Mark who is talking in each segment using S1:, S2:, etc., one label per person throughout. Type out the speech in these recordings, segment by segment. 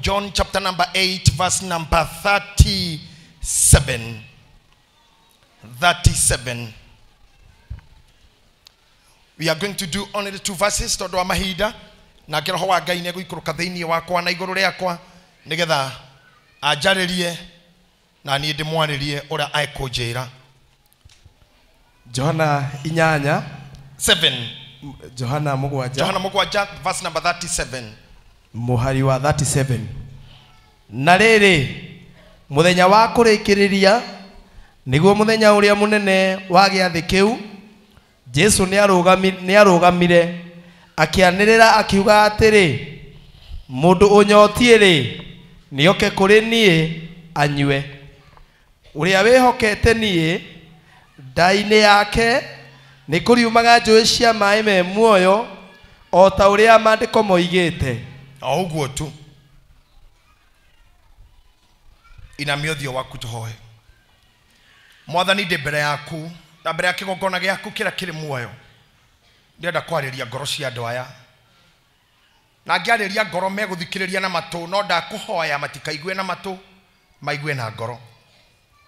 S1: John chapter number 8 verse number 37. 37. We are going to do only the 2 verses to do amahida na kira ho Ngai ne guikuruka thiini wakwa na iguru riakwa nigetha ajaririe na ni ndimwaririe ura aikunjira.
S2: Johana inyanya
S1: 7.
S2: Johana mugwanja
S1: verse number 37.
S2: Muhari wa 37. Na riri muthenya wa kurikiriria niguo muthenya uria munene wa giathi kiu Jesu ni arugamire akianirira akiuga atiri mundu unyotie ri nioke kuri nie anywe uria wihokete nie ndaine yake ni kuriumaga njui cia mai me muoyo o ta uria maandiko moigite.
S1: Oguo tu ina miothio waku tuhoe. Mwathani ndi mbere yaku na mbere ya kigongona giaku kira kiri muoyo ndenda kwariria ngoro cia andu aya na ngiariria ngoro meguthikiriria na matu no ndakuhoya matikaigue na matu maigue na ngoro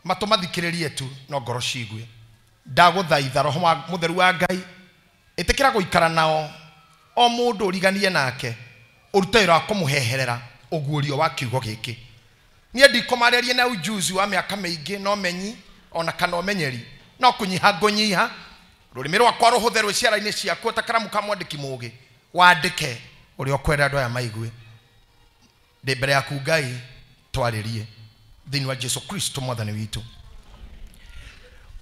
S1: matu mathikiririe tu no ngoro ciigue. Ndaguthaitha roho mutheru wa Ngai itikira guikara nao o mundu uriganie nake urute wira kumuheherera uguurio wa kiugo giki. Nie ndikomarerie na ujuzi wa miaka miingi no menyi ona kana omenyeri no kunyiha ngunyiha rurimi rwakwa ruhutherwe ciara-ini ciaku takaramu ka mwandiki mugi wandike uri okwenda andu aya maigue. Ndi mbere yaku Ngai twaririe thiini wa Jesu Kristo mwathani witu.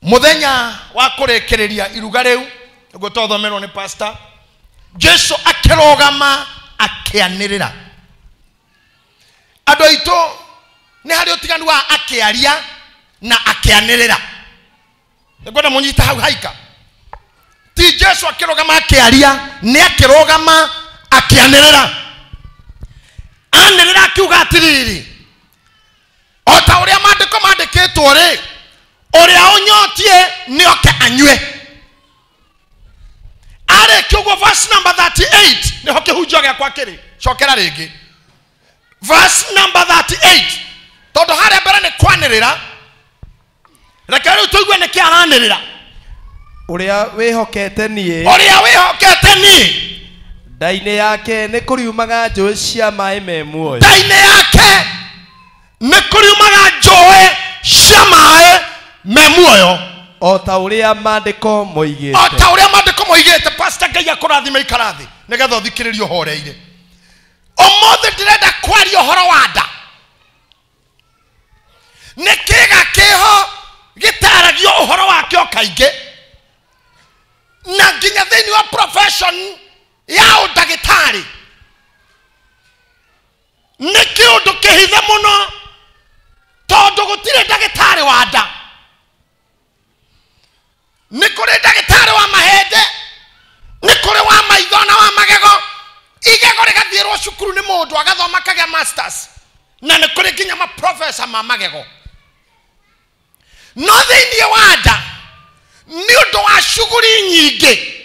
S1: Muthenya wa kurekereria iruga riu niguo twathomerwo ni pastor. Jesu akirogama akianirira. Andu aitu ni hari utiganu wa akiaria na akianirira. Ngwenda munyita hau haika. Ti Jesu akirogama akiaria ni akirogama akianirira. Anirira akiuga atiriri o ta uria maandiko mandikitwo ri uria unyotie ni oke anywe. Are kiugo verse number 38 ni hoke hujua giakwa kiri cokera ringi verse number 38 todo hare mbere ni kwanirira reke riu tuigue ni kiaranirira
S2: uria wihokete nie ndaine yake ni kuriumaga njui cia mai me muoyo.
S1: Ndaine yake ni kuriumaga njui cia mai me muoyo
S2: o ta uria maandiko moigite.
S1: Pastor Ngai akurathime ikarathi nigetha uthikiririo horeire. Omothe ndirenda kwaria horo wa nda nikiga kiho gitaragio uhoro wakio kaingi na nginya thiini wa profession ya udagitari ni kiundu kihithe muno tondu gutire ndagitari wa nda. Ni kuri ndagitari wa mahende ni kuri wa maitho na wa magego igego rigathirwo cukuru ni mundu agathoma kagea masters na ni kuri nginya ma professor ma magego. No thiini wa nda ni undu wa shuguri nyingi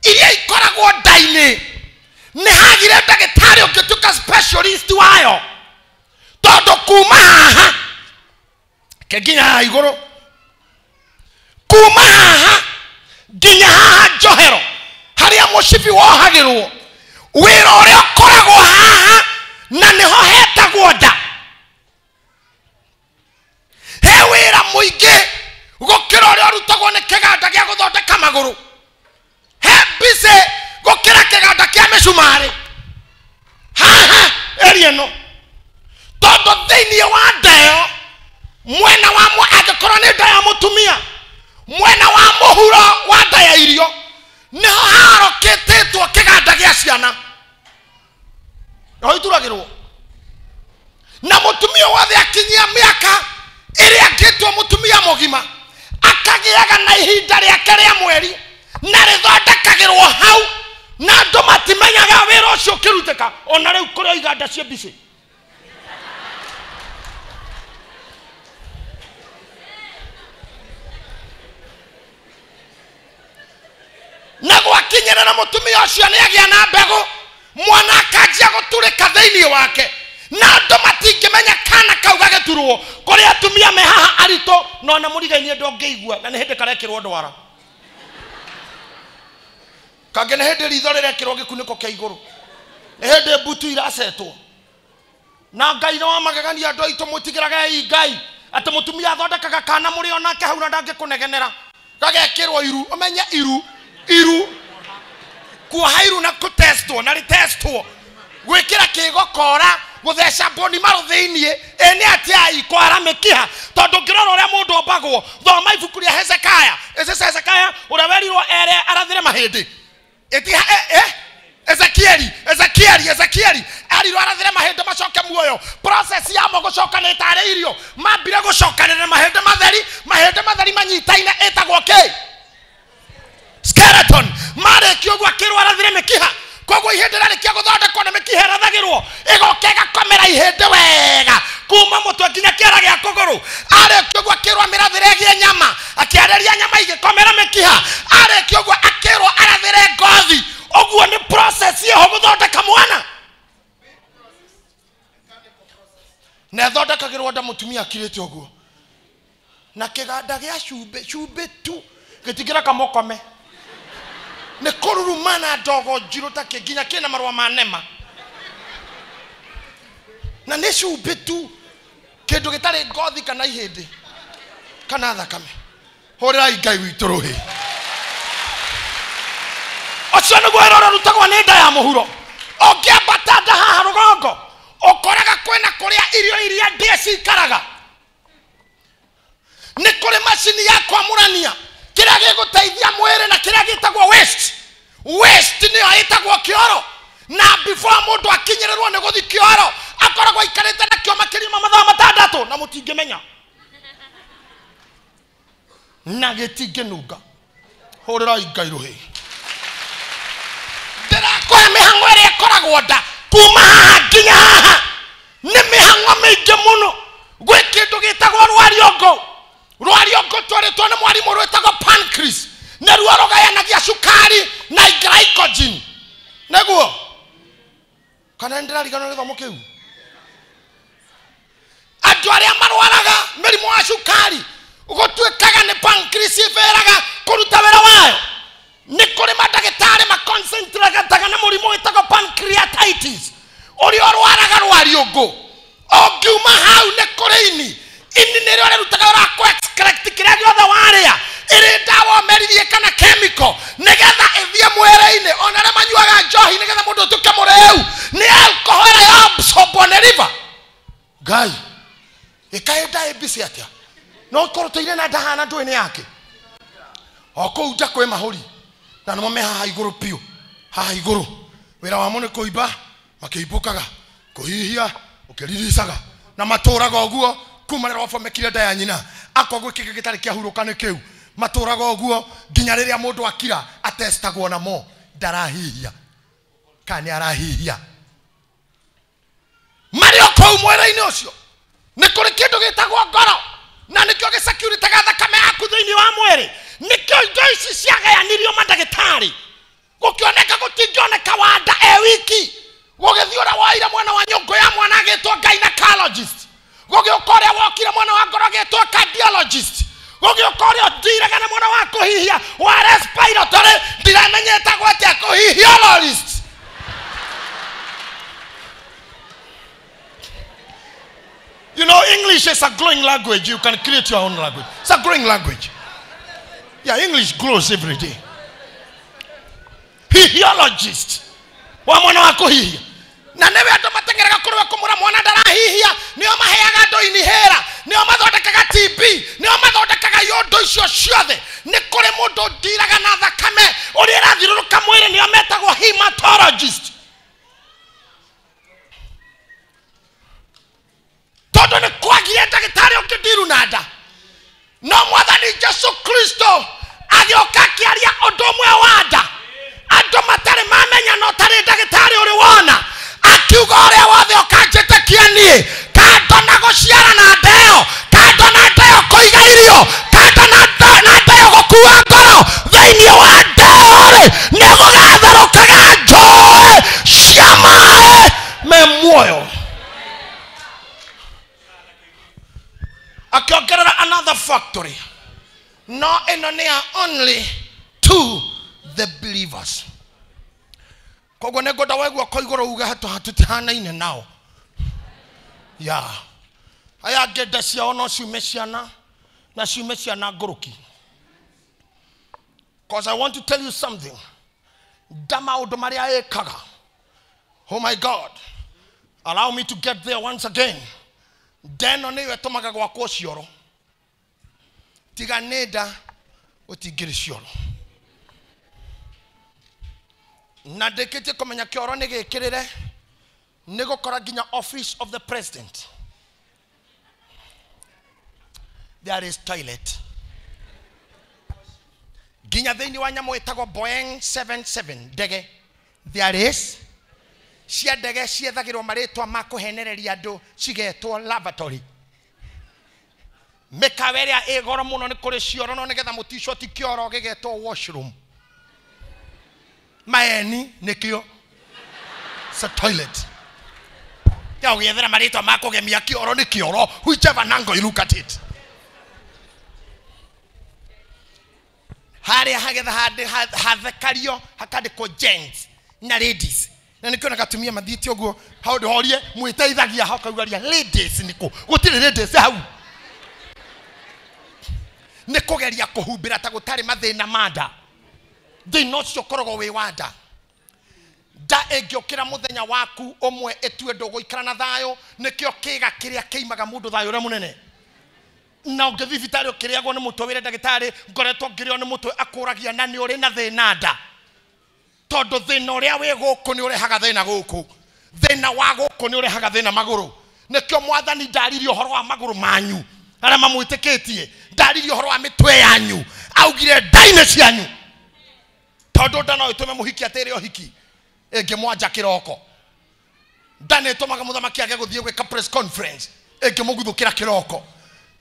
S1: iria ikoragwo ndaini ni hagire ndagitari ukituka specialist wayo tondu kuma haha keginya iguru kuma haha nginya haha njohero haria mushibi wohagirwo wira uria ukoragwo haha na niho hetagwo nda. He wira muingi gukira uria urutagwo ni kiganda gia guthondeka maguru. He busy gukira kiganda kia micumari haha area no tondu thiini wa nda mwena wa angikorwo ni nda ya mutumia mwena wa muhuro wa nda ya irio niho haroketetwo kiganda gia ciana no ituragirwo na mutumia wothe akinyia miaka iria ngitwo mutumia mugima akagiaga na ihinda riake ria mweri na rithondekagirwo hau na andu matimenyaga wira ucio ukirutika ona riu kuria iganda cia bici. Na gwakinyira mutumia ucio ni agia na mbegu mwana akanjia guturika thiini wake na kaigurwo kuri atumia me haha arito no na murigaini ndongeigua na ne hende karekirwo ndwara kage ne hende ritho rirekirwo gikuniko kia iguru ne hende butu irasetwo na ngai no magegania andu aitu mutigiraga ngai ati mutumia athondekaga kana muri onake hau na ndangikunegenera gagekirwo iru umenya iru kuhairu na kutestwo na retestwo gwikira kigokora gutheca boni maro thiinie ene atia ikwara mekiha tondu ngirora uria mundu ombagwo thoma ibuku ria Hezekiah uria werirwo ere arathire mahindi Ezekieli arirwo arathire mahindi macoke muoyo process ya mo gucokanita ari irio mambire gucokanira mahindi matheri manyitaine etagwo ki skeleton mare kiogu akirwo arathire mekiha koguo ihende rarikia guthondekwo na mekiha rathagirwo igokega komera ihende wega kuma mutwe nginya kiara gia kuguru are kiogu akirwo mirathire gie nyama akiareria nyama igikomera mekiha are kiogu akirwo arathire ngothi oguo ni process yo guthondeka mwana na thondekagirwo nda mutumia akirite oguo na kiganda gia cumbe tu gitigira kamokome ne korurumana dogo jiro take ginya kina marwa manema na ne cumbe tu kindu gitari ngothi kana ihindi kana thakame horera ngai witu ruhi ocio niguo iroro rutagwo ni nda ya muhuro ongiambata nda haha rugongo okoraga kwena kuria irio iria ndie cikaraga ni kuri macini ya kwamurania kiria giguteithia mwiri na kiria gitagwo waste niyo itagwo kioro na before mundu akinyererwo ni guthi kioro akoragwo ikarite na kio makirima mathaa matandatu na mutingimenya na gitingenunga horera ngai ruhi kwa mihango ire koragwo nda kuma haha nginya haha ni mihango mingi muno gwi kindu gitagwo rwariongo twaritwo ni mwarimu rwetagwo pancreas na ruo rugayanagia cukari na glycogen naguo kana ndirarigana githomo kiu andu aria marwaraga mirimu wa cukari gutwikaga ni pancreas iveraga kuruta wira wayo ni kuri madagitari maconcentrate na murimu witagwo pancreatitis uri orwaraga rwariongo ongiuma hau ne kuri ini nero rutaga rako extract kiria giothe waria iri dawa meririe kana chemical nigetha ithie mwere-ini onare manyuaga njohi nigetha mundu tuke mureu ni alcohol absorb ne liver gai ikaenda ebisi atia no koroteire na ndahana ndwini yake okuja kwe mahuri na no me haha iguru pio haha iguru wira wa mune kuiba makeibukaga kuhihia ukiririsaga na maturaga oguo kumarira wafomekire nda ya nyina akogwe kike gitari kia hurukane kiu maturaga oguo nginya riria mundu akira atestagwo na mo ndarahihia kani arahihia mario kou mwera-ini ucio ni kuri kindu gitagwo ngoro na nikio security ga thakame yaku thiini wa mwiri nikio indo ici ciagayanirio madagitari gukioneka gutingioneka wanda wiki gugithiura waira mwana wa nyongo ya mwana agitwo gynecologist gugiokoria wokire mwana wa ngoro agitwo cardiologist gugiokoria ndiraga na mwana wa kuhihia wa respiratory ndiramenyeta gwatia kuhihiologist You know, English is a growing language. You can create your own language. It's a growing language. Yeah, English grows every day. Hihiologist. Wa mwana wa kuhihia. Na newe ando matengeraga kuruwa kumura mwana darahihia. Niyo maheaga ndo inihera. Niyo mathondekaga TB. Niyo mathondekaga yondo icio ciothe. Ni kuri mundu ndiraga na thakame. Uri arathiruruka mwiri niyo metagwo hematologist. Todo ni kwagire ndagitari ukidiru nada. No mwathani Yesu Kristo agioka kiaria undu umwe wanda. Andu matari mamenya no tari ndagitari uri wona. Akiuga uria wothe ukanjitikia nie. Kando na guciara na ndeo. Kando na ndeo kuiga irio. Kando na ndeo gukua ngoro. Thiini wa ndeo ri ni gugatharukaga njoe cia maaĩ me muoyo. akiongerera another factory. No enonia only to the believers. Kogo nego da wegu akoigoro uga hatutihana ine nao. Yeah. Aya geda cia ono ciumeciana na ciumeciana goroki. Because I want to tell you something. Dama odomaria ekaga. Oh my God. Allow me to get there once again. Then on ewe tomaga kwa kosioro. Tiga neda otigiri sioro. Na dekete komenya kioro nege kirere. Nego koraginya office of the president. There is toilet. Ginya thini wanyamo etago Boeing 77 dege. There is. Cia dege ciethagirwo maritwa makuhenereria andu cigetwo lavatory. Mekaweria egoro muno ni kuri cioro no nigetha mutisho ti kioro gigetwo washroom. Maeni nikio. It's a toilet. Ya ugethera maritwa makugemia kioro ni kioro. Whichever angle you look at it. Hari hagetha hathekario hakandikwo gents na ladies. Na nikiona katumia mathiti oguo haundi horie mwiteithagia hakaugaria ladies niko gutire ladies hau nikugeria kuhumbira ta gutari mathina manda thina ucio korogo wi wanda da egiokira muthenya waku omwe etue ndogo ikara na thayo nikio kiga kiria kiimaga mundu thayo ure munene na ungethi vitari okiriagwo ni mutwe wire ndagitari ngoretwo ngirio ni mutwe akuragia na ni uri na thina nda todo thina uria wi guku ni urehaga thina guku thina wa guku ni urehaga thina maguru nikio mwathani ndaririo horo wa maguru manyu ara mamwitikitie ndaririo horo wa mitwe yanyu augire ndaine cianyu todo ndano itume muhiki atere ohiki enge mwanja kiroko ndane tomaga muthamaki age guthie gwika press conference enge muguthukira kiroko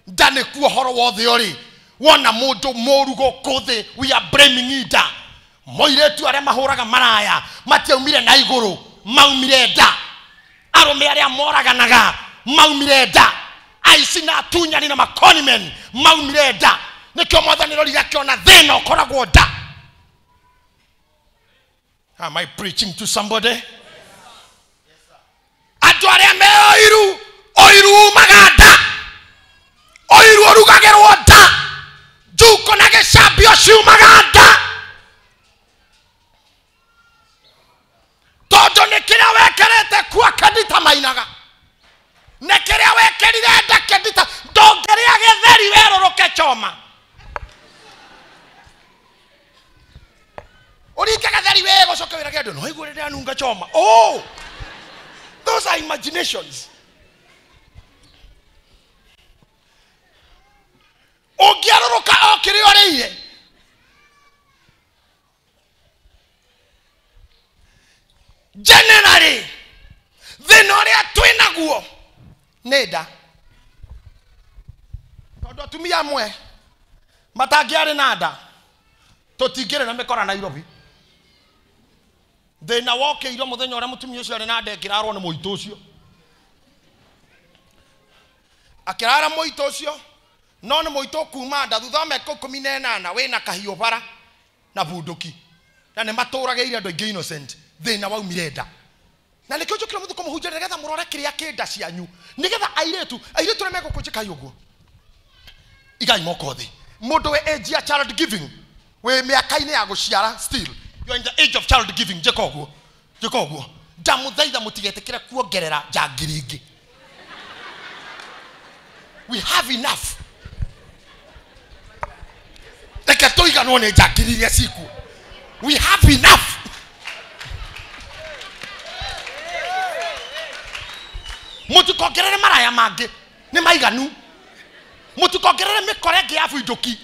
S1: ndane kuo horo wothe ori wona mundu morugo kuthi we are blaming ida moiretu aria mahuraga maraya matiaumire na iguru maumire nda arume aria moraganaga maumire nda aici na tunyani na makonimen maumire nda nikio mwathaniro rigakiona thina ukoragwo nda. Am I preaching to somebody? Yes, sir. Atu aria me oiru maganda oiru orugagerwo nda juko na gicambio ciu maganda todo nikiria wekerete kwa kadita mainaga nikiria wekerire nda kadita ndongeria githeri weroroke choma urike gatheri wego coke wira kendo no igure nda nunga choma. Oh, those are imaginations. Ogiaroroka okirioreye generally thinoria twinaguo neda todo atumia amwe matangiari nada tutingire na mikora Nairobi thina woke iro muthenya ora mutumia ucio ari na ndekirarwo ni muito ucio akirara muito ucio no ni muito kuma nda thutha meko 18 wina kahio bara na bunduki na ni maturageire andu aingi innocent thina waumire nda na nikio njukira muthuko muhunjira nigetha murore kiria kinda cianyu nigetha airetu na meko kunjika yugo igai moko thi mundu we age ya child giving we miaka-ini ya guciara still you are in the age of child giving jekoguo ndamuthaitha mutigetekire kuongerera njangiringi. We have enough. Eke toiganwo ni njangiriria siku. We have enough. Mutukongerere maraya mangi ni maiganu. Mutukongerere mikore ngi afu ijoki.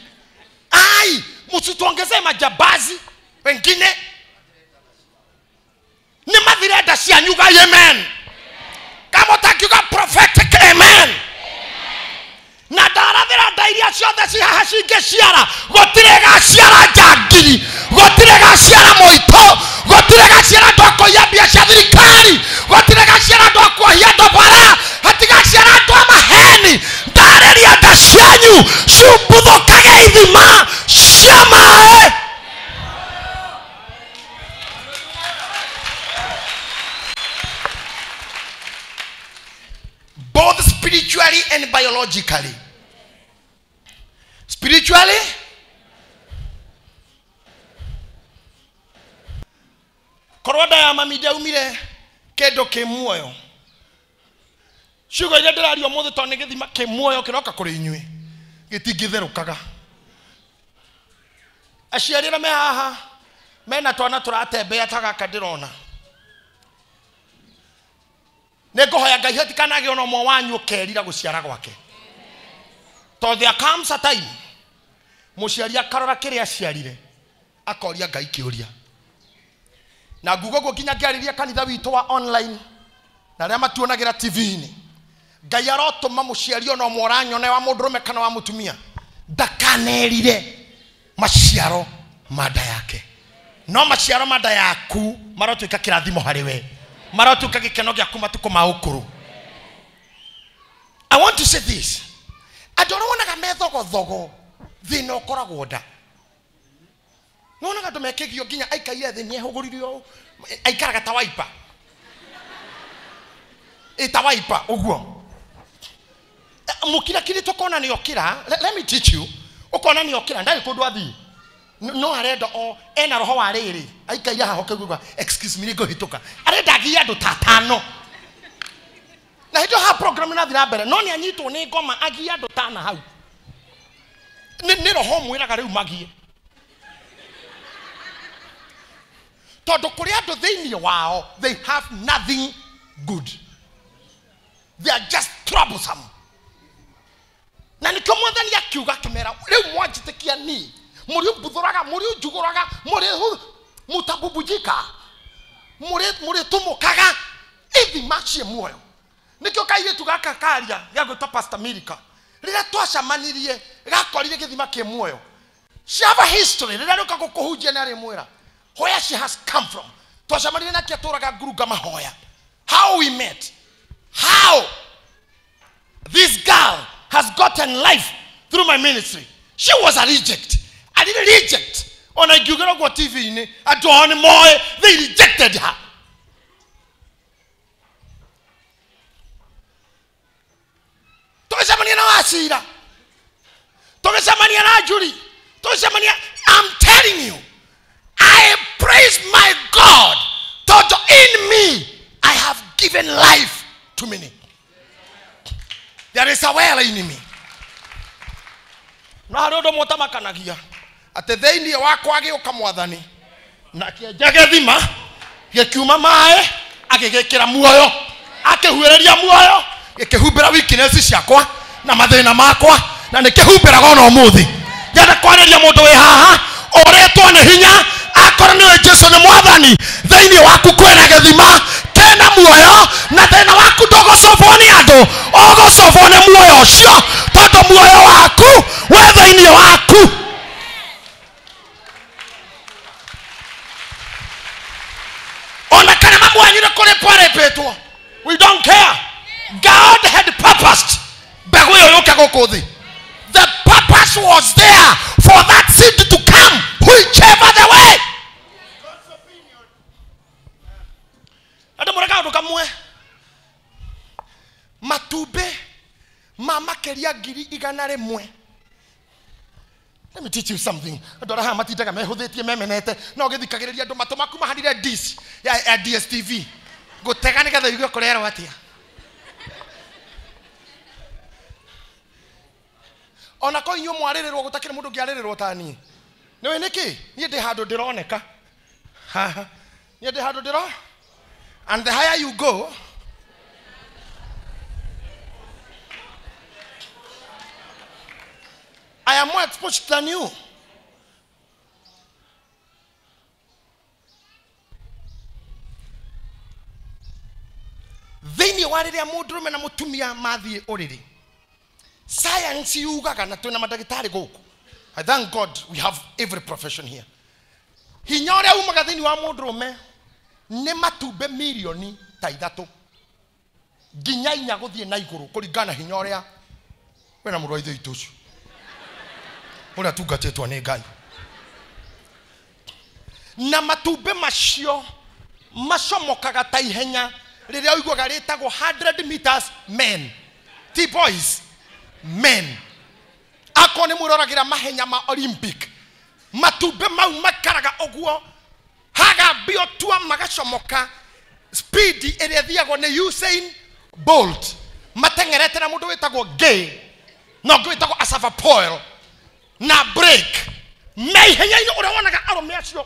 S1: Ai, musituongeze majabazi wengine ni mavireda cianyuga. Amen. Kama utakiuga prophetic amen. Na ndarathira ndairia ciothe cihaha cingiciara gutire gaciara njangiri gutire gaciara muito gutire gaciara ndokoia mbia cia thirikari gutire gaciara ndokuohia ndobara hatigaciara ndo maheni ndariria nda both spiritually and biologically. Spiritually, korwada ya mamida umire kendo ke muoyo shugo ile ndirario muthe to ni githima ke muoyo kiroka kuri inyui gitingitherukaga aciarira me haha mena twana turatembea tagaka ndirona negohoya Ngai hetikanage ono mwa wanyu kerira guciara gwake to there comes a time muciari akarora kiri aciarire akoria Ngai kiuria na ngugo gukinya kiariria kanitha witu wa online na ria matuonagira TV-ini Ngai arotuma muciari ono moranyone wa mundurume kana wa mutumia ndakanerire maciaro mada yake no maciaro mada yaku marotuika kirathimo hariwe marotuika gikeno gyaku matuko maukuru. I want to say this. I don't want to methogo thina ukoragwo nda nona gatu mekegio ginya aikaire thi ni ehuguririo aikaraga tawaipa etawaipa uguo mukira kiri tokona ni okira. Let me teach you ukona ni okira ndai kundu athi no arenda o ena roho wa riri aikaire haho kegugwa excuse me nigo hituka arenda gia andu tatano na hiyo ha program na thira mbere no ni anyitwo ni ngoma agia andu tana hau ni roho mwiraga riu magie todo kuria andu thiini wao they have nothing good, they are just troublesome. Na nikyo mwathani akiuga kimera riu mwanjitikia ni muri buthuraga muri njuguraga muri mutabubujika muri tumukaga ithi machie muoyo nikyo kaire tugaka karia gagwitwa Pastor Milika rira twacamanirie gakorire githima ke muoyo she have a history rira ruka gukuhunjia na ri mwira where she has come from twacamanirie na kiaturaga nguruga mahoya how we met, how this girl has gotten life through my ministry. She was a reject. I didn't reject on a Google TV in a more they rejected her. I'm telling you, I praise my God that in me I have given life to many. There is a well in me. Na harodo motamakanagia ate theini wakwa agioka mwathani na kienjage thima gikiuma mae agigikira muoyo akihuereria muoyo gikihumbira weakness ciakwa na mathina makwa na nikihumbira gono muthi yenda kwareria mundu we haha oretwo ni hinya akora ni Jesu ni mwathani theini waku kwena githima kena muoyo na thina waku ndogocofwo ni andu ogocofwo ni muoyo ucio tondu muoyo waku we theini waku ona kana mamwanyire kuri parepetwo. We don't care. God had purposed mbegu yo yuke guku thi. The purpose was there for that seed to come whichever the way. Ado muraka ndo kamwe matube mama keria ngiri igana rimwe. Let me teach you something. Adora ha matitaga mehuthitie memenete no githikagiriria andu matuma kuma handire dish ya DSTV gutega nigetha igwe kurero atia. Ona ko inyo mwaririrwo gutakire mundu ngiaririrwo tani niwe niki nie ndi handu ndironeka ha nie ndi handu ndiro. And the higher you go, I am more exposed than you. Thini wariria mundurume na mutumia mathie uriri. Science yugaga na tuna madagitari guku. I thank God we have every profession here. Hinyore umaga thini wa mundurume ne matube milioni ta 3 ginya inya guthie na iguru kuringana hinyorea wena muroitho itucu ura tungatetwa ni Ngai na matube macio macomokaga ta ihenya riria uiguaga ritagwo 100 meters men ti boys men ako ni muroragira mahenya ma Olympic matumbe mau makaraga oguo haga bio tua magacomoka speed iria thiagwo ni Usain Bolt matengerete na mundu witagwo gay no ngui witagwo Asafa Poel na break mehenya ino uria wonaga arume acio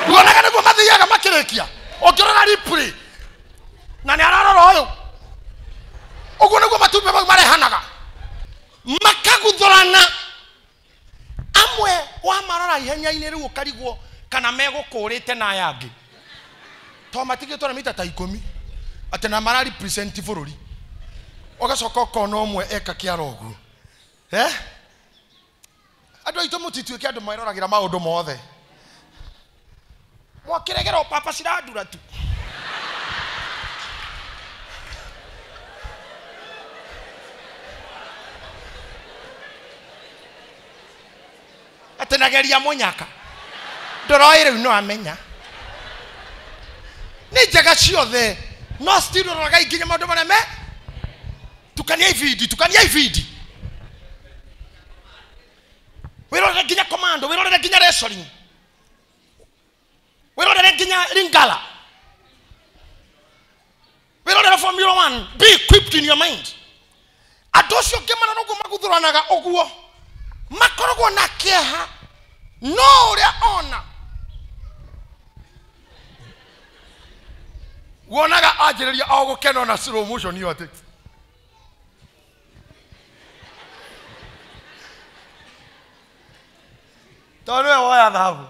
S1: wonaga niguo mathiaga makirikia ongirora replay na ni ararora uyu uguo niguo matumbe mau marehanaga makaguthorana amwe wa marora ihenya-ini riu ukarigwo kana megũkũrĩte na yangi to matigĩtwo na mita ta 10 ati na mara represent bũrũri ũgacoka ũkona ũmwe eka kĩara ũguo andũ aitũ mũtituĩke andũ maroragĩra maũndũ mothe mwakĩregera papa cirandura tu atenageria munyaka ndoroi riu no amenya ni njega ciothe no still roraga ikinya maundu mareme tukania ividi wirorere nginya commando wirorere nginya wrestling wirorere nginya ringala wirorere Formula 1 be equipped in your mind adocio kemana no gumaguthuranaga oguo makoragwo na kieha no uria ona wonaga anjĩrĩria o gũkena na slow motion yote tondũ we woya thahabu